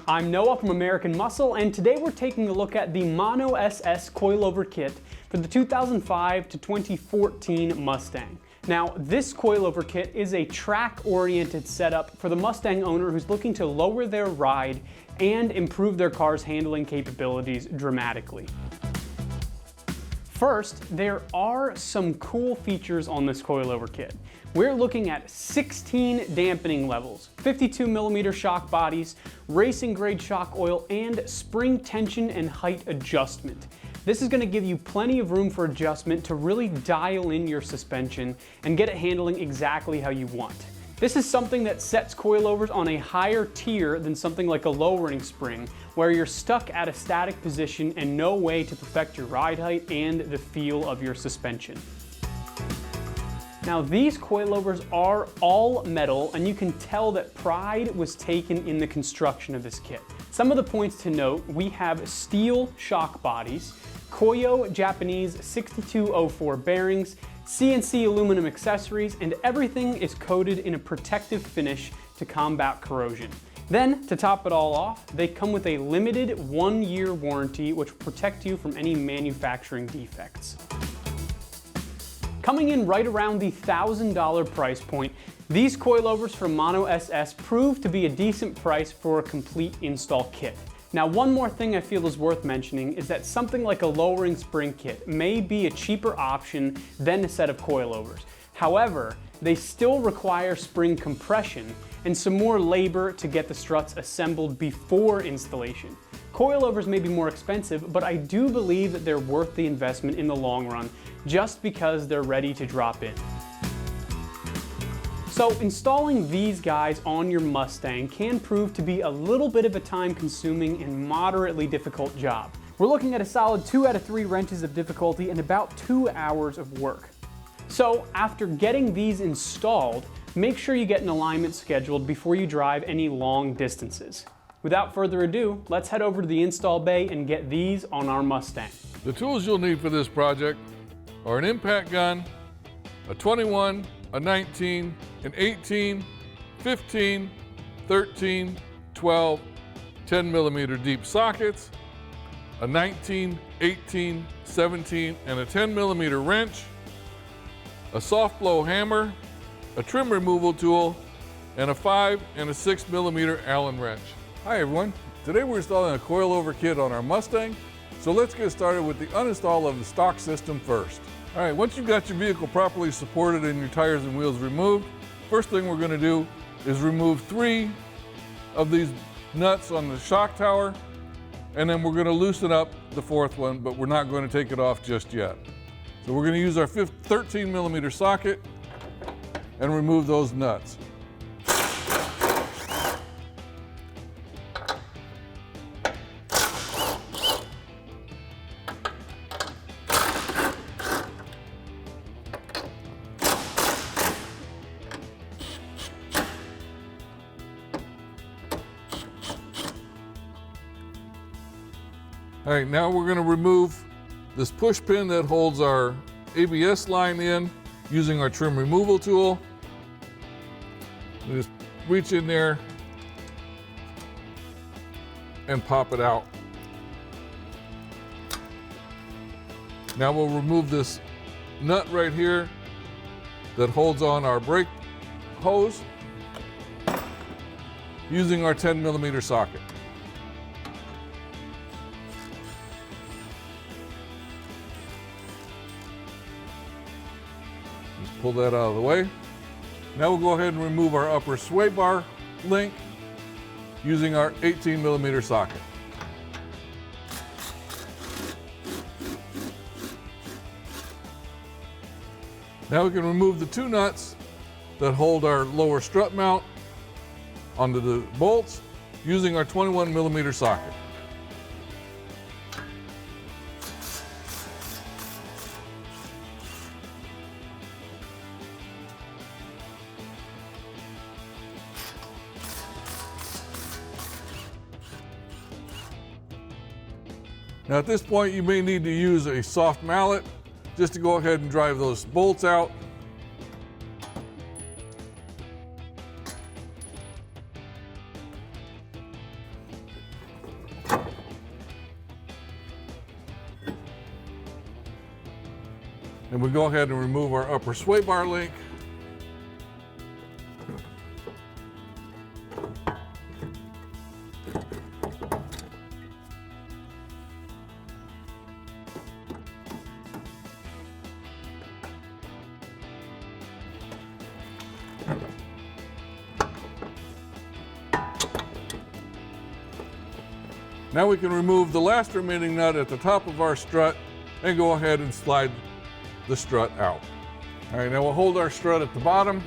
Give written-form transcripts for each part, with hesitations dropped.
I'm Noah from American Muscle, and today we're taking a look at the Mono SS coilover kit for the 2005 to 2014 Mustang. Now, this coilover kit is a track-oriented setup for the Mustang owner who's looking to lower their ride and improve their car's handling capabilities dramatically. First, there are some cool features on this coilover kit. We're looking at 16 dampening levels, 52mm shock bodies, racing grade shock oil, and spring tension and height adjustment. This is going to give you plenty of room for adjustment to really dial in your suspension and get it handling exactly how you want. This is something that sets coilovers on a higher tier than something like a lowering spring, where you're stuck at a static position and no way to perfect your ride height and the feel of your suspension. Now, these coilovers are all metal, and you can tell that pride was taken in the construction of this kit. Some of the points to note: we have steel shock bodies, Koyo Japanese 6204 bearings, CNC aluminum accessories, and everything is coated in a protective finish to combat corrosion. Then, to top it all off, they come with a limited 1-year warranty which will protect you from any manufacturing defects. Coming in right around the $1,000 price point, these coilovers from Mono SS prove to be a decent price for a complete install kit. Now, one more thing I feel is worth mentioning is that something like a lowering spring kit may be a cheaper option than a set of coilovers. However, they still require spring compression and some more labor to get the struts assembled before installation. Coilovers may be more expensive, but I do believe that they're worth the investment in the long run just because they're ready to drop in. So installing these guys on your Mustang can prove to be a little bit of a time-consuming and moderately difficult job. We're looking at a solid 2 out of 3 wrenches of difficulty and about 2 hours of work. So after getting these installed, make sure you get an alignment scheduled before you drive any long distances. Without further ado, let's head over to the install bay and get these on our Mustang. The tools you'll need for this project are an impact gun, a 21, a 19, an 18, 15, 13, 12, 10mm deep sockets, a 19, 18, 17, and a 10mm wrench, a soft blow hammer, a trim removal tool, and a 5 and a 6mm Allen wrench. Hi everyone, today we're installing a coilover kit on our Mustang, so let's get started with the uninstall of the stock system first. All right, once you've got your vehicle properly supported and your tires and wheels removed, first thing we're going to do is remove 3 of these nuts on the shock tower, and then we're going to loosen up the 4th one, but we're not going to take it off just yet. So we're going to use our 13mm socket and remove those nuts. All right, now we're going to remove this push pin that holds our ABS line in using our trim removal tool. We just reach in there and pop it out. Now we'll remove this nut right here that holds on our brake hose using our 10mm socket. Pull that out of the way. Now we'll go ahead and remove our upper sway bar link using our 18mm socket. Now we can remove the 2 nuts that hold our lower strut mount onto the bolts using our 21mm socket. Now at this point you may need to use a soft mallet just to go ahead and drive those bolts out. And we go ahead and remove our upper sway bar link. Now we can remove the last remaining nut at the top of our strut and go ahead and slide the strut out. All right, now we'll hold our strut at the bottom,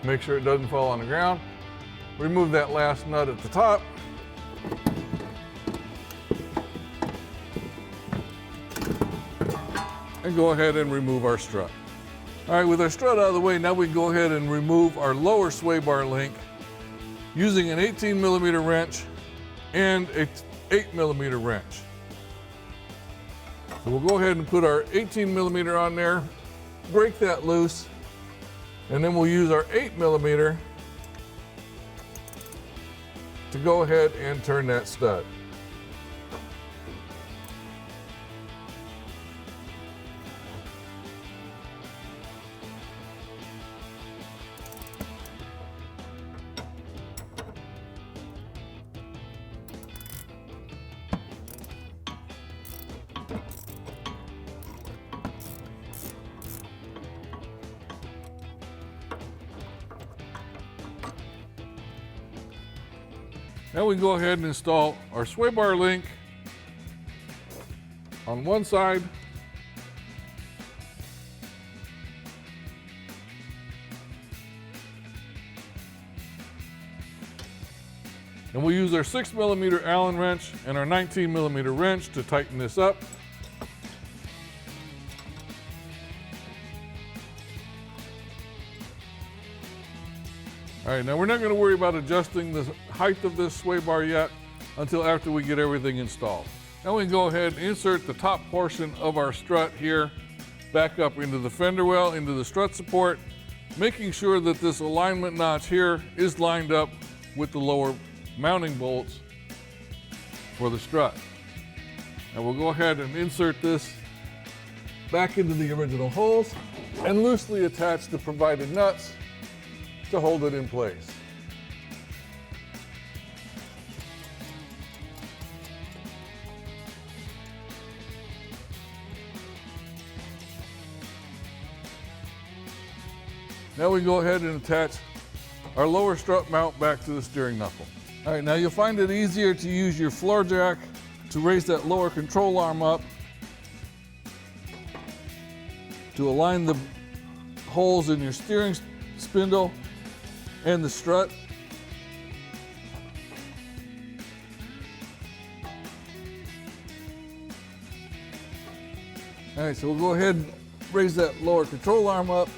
make sure it doesn't fall on the ground. Remove that last nut at the top. And go ahead and remove our strut. All right, with our strut out of the way, now we can go ahead and remove our lower sway bar link using an 18mm wrench and a 8mm wrench. So we'll go ahead and put our 18mm on there, break that loose, and then we'll use our 8mm to go ahead and turn that stud. Now we can go ahead and install our sway bar link on one side and we'll use our 6mm Allen wrench and our 19mm wrench to tighten this up. All right, now we're not going to worry about adjusting the height of this sway bar yet until after we get everything installed. Now we can go ahead and insert the top portion of our strut here back up into the fender well, into the strut support, making sure that this alignment notch here is lined up with the lower mounting bolts for the strut. Now we'll go ahead and insert this back into the original holes and loosely attach the provided nuts to hold it in place. Now we go ahead and attach our lower strut mount back to the steering knuckle. All right, now you'll find it easier to use your floor jack to raise that lower control arm up to align the holes in your steering spindle and the strut. All right, so we'll go ahead and raise that lower control arm up.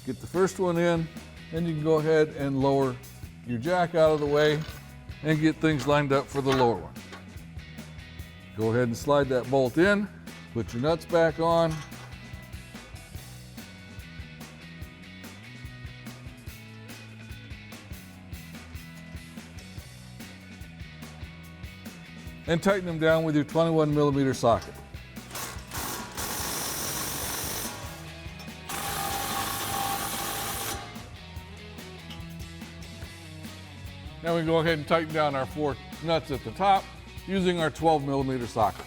Get the first one in, then you can go ahead and lower your jack out of the way and get things lined up for the lower one. Go ahead and slide that bolt in, put your nuts back on. And tighten them down with your 21mm socket. Now we go ahead and tighten down our 4 nuts at the top using our 12mm socket.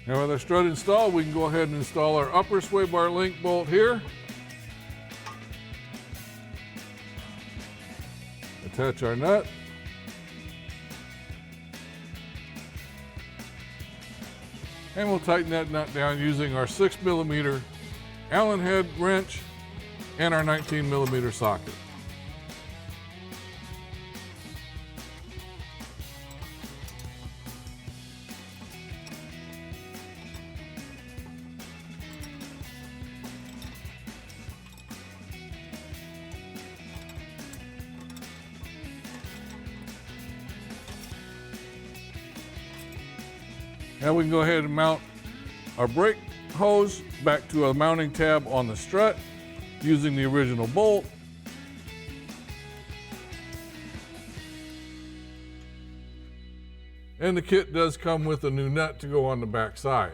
Now with our strut installed, we can go ahead and install our upper sway bar link bolt here. Attach our nut. And we'll tighten that nut down using our 6mm Allen head wrench and our 19mm socket. Now we can go ahead and mount our brake hose back to a mounting tab on the strut using the original bolt. And the kit does come with a new nut to go on the back side.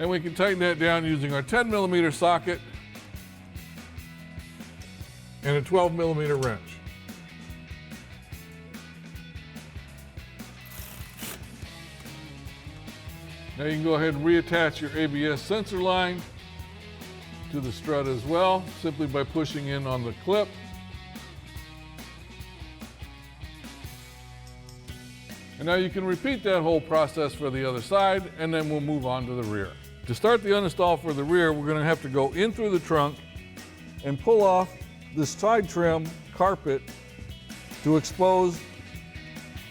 And we can tighten that down using our 10mm socket and a 12mm wrench. Now you can go ahead and reattach your ABS sensor line to the strut as well, simply by pushing in on the clip. And now you can repeat that whole process for the other side, and then we'll move on to the rear. To start the uninstall for the rear, we're going to have to go in through the trunk and pull off this side trim carpet to expose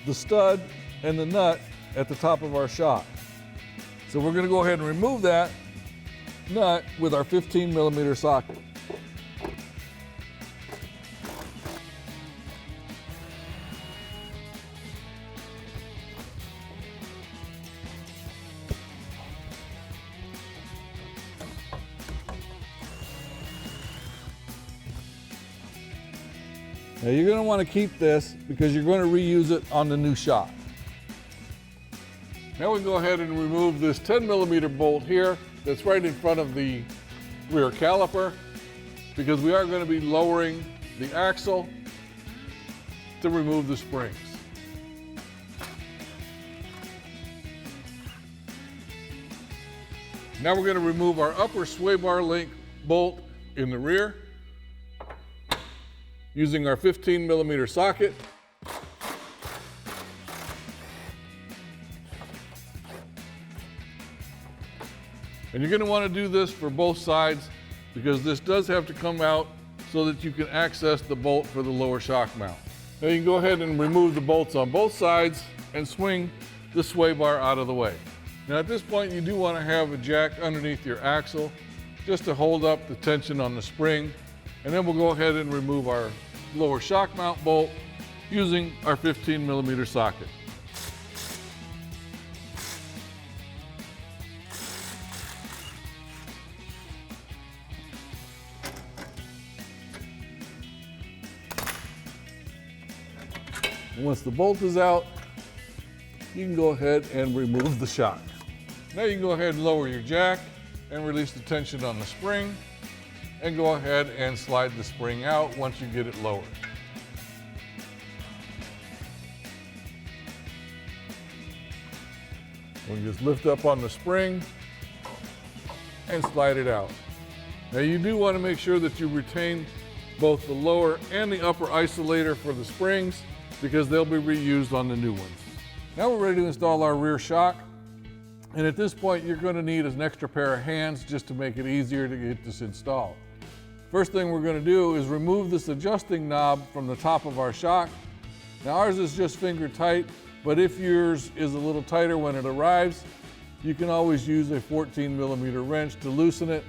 the stud and the nut at the top of our shock. So we're going to go ahead and remove that nut with our 15mm socket. Now you're going to want to keep this because you're going to reuse it on the new shock. Now we can go ahead and remove this 10mm bolt here that's right in front of the rear caliper, because we are going to be lowering the axle to remove the springs. Now we're going to remove our upper sway bar link bolt in the rear using our 15mm socket. And you're going to want to do this for both sides because this does have to come out so that you can access the bolt for the lower shock mount. Now you can go ahead and remove the bolts on both sides and swing the sway bar out of the way. Now at this point you do want to have a jack underneath your axle just to hold up the tension on the spring, and then we'll go ahead and remove our lower shock mount bolt using our 15mm socket. Once the bolt is out, you can go ahead and remove the shock. Now you can go ahead and lower your jack and release the tension on the spring, and go ahead and slide the spring out once you get it lowered. We'll just lift up on the spring and slide it out. Now you do want to make sure that you retain both the lower and the upper isolator for the springs, because they'll be reused on the new ones. Now we're ready to install our rear shock. And at this point, you're going to need an extra pair of hands just to make it easier to get this installed. First thing we're going to do is remove this adjusting knob from the top of our shock. Now ours is just finger tight, but if yours is a little tighter when it arrives, you can always use a 14mm wrench to loosen it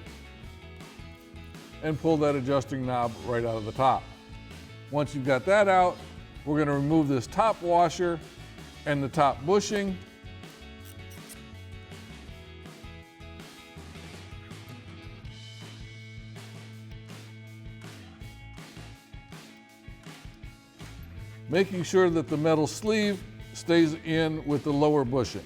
and pull that adjusting knob right out of the top. Once you've got that out, we're going to remove this top washer and the top bushing. Making sure that the metal sleeve stays in with the lower bushing.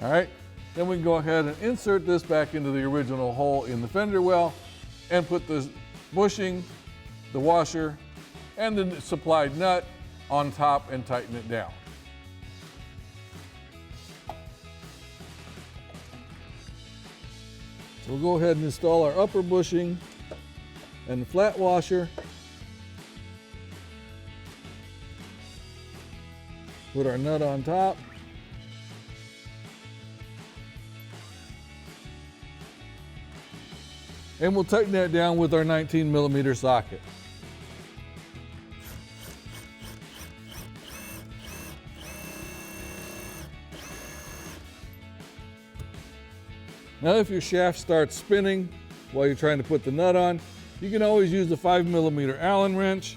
All right, then we can go ahead and insert this back into the original hole in the fender well and put the bushing, the washer, and the supplied nut on top and tighten it down. We'll go ahead and install our upper bushing and the flat washer. Put our nut on top. And we'll tighten that down with our 19mm socket. Now if your shaft starts spinning while you're trying to put the nut on, you can always use a 5mm Allen wrench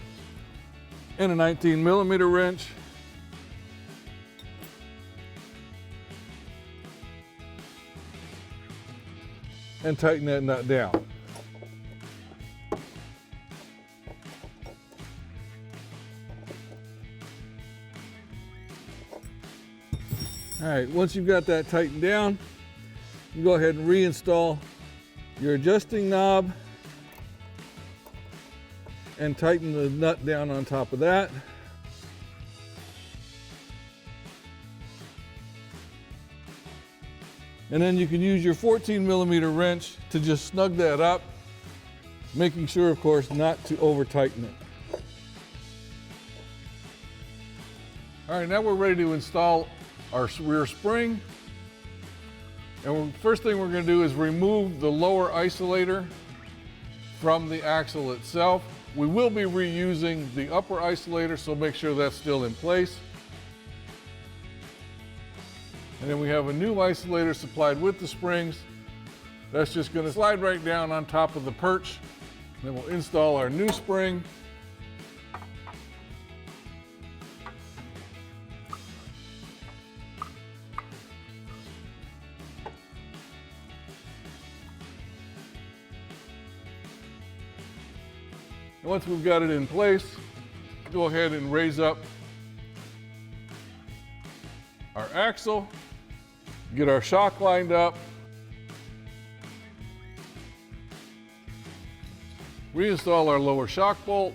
and a 19mm wrench. And tighten that nut down. All right, once you've got that tightened down, you go ahead and reinstall your adjusting knob and tighten the nut down on top of that. And then you can use your 14mm wrench to just snug that up, making sure, of course, not to over tighten it. All right, now we're ready to install our rear spring. And first thing we're going to do is remove the lower isolator from the axle itself. We will be reusing the upper isolator, so make sure that's still in place. And then we have a new isolator supplied with the springs. That's just going to slide right down on top of the perch. Then we'll install our new spring. And once we've got it in place, go ahead and raise up our axle, get our shock lined up, reinstall our lower shock bolt,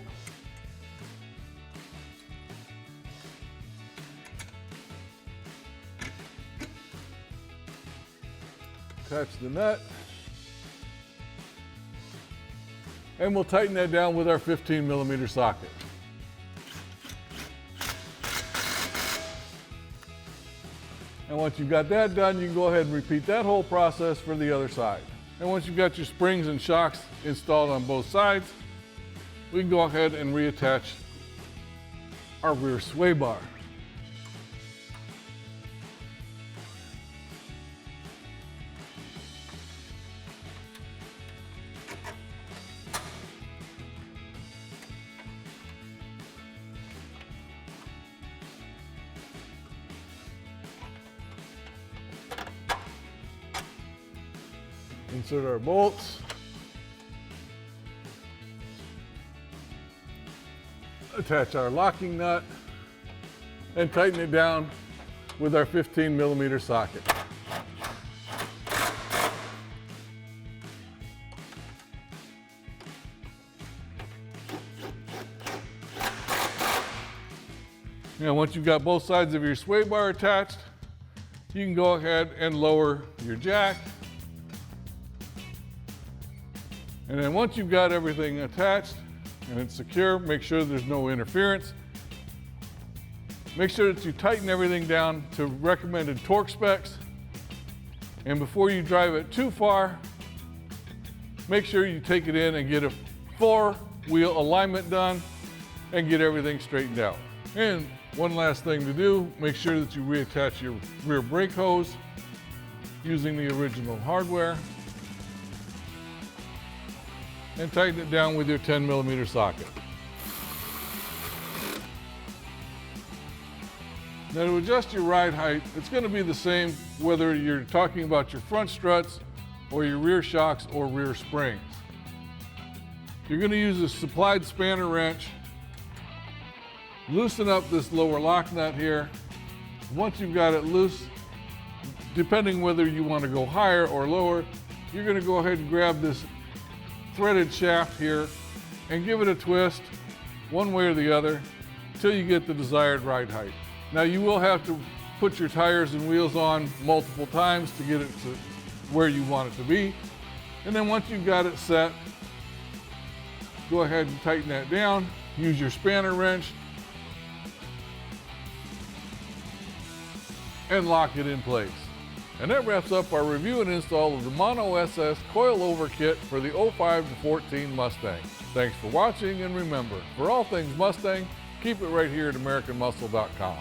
attach the nut, and we'll tighten that down with our 15mm socket. And once you've got that done, you can go ahead and repeat that whole process for the other side. And once you've got your springs and shocks installed on both sides, we can go ahead and reattach our rear sway bar. Insert our bolts. Attach our locking nut and tighten it down with our 15mm socket. Now once you've got both sides of your sway bar attached, you can go ahead and lower your jack. And then once you've got everything attached and it's secure, make sure there's no interference. Make sure that you tighten everything down to recommended torque specs. And before you drive it too far, make sure you take it in and get a 4-wheel alignment done and get everything straightened out. And one last thing to do, make sure that you reattach your rear brake hose using the original hardware. And tighten it down with your 10mm socket. Now to adjust your ride height, it's going to be the same whether you're talking about your front struts or your rear shocks or rear springs. You're going to use a supplied spanner wrench, loosen up this lower lock nut here. Once you've got it loose, depending whether you want to go higher or lower, you're going to go ahead and grab this threaded shaft here and give it a twist one way or the other until you get the desired ride height. Now you will have to put your tires and wheels on multiple times to get it to where you want it to be. And then once you've got it set, go ahead and tighten that down. Use your spanner wrench and lock it in place. And that wraps up our review and install of the Mono SS coilover kit for the 05 to 14 Mustang. Thanks for watching, and remember, for all things Mustang, keep it right here at AmericanMuscle.com.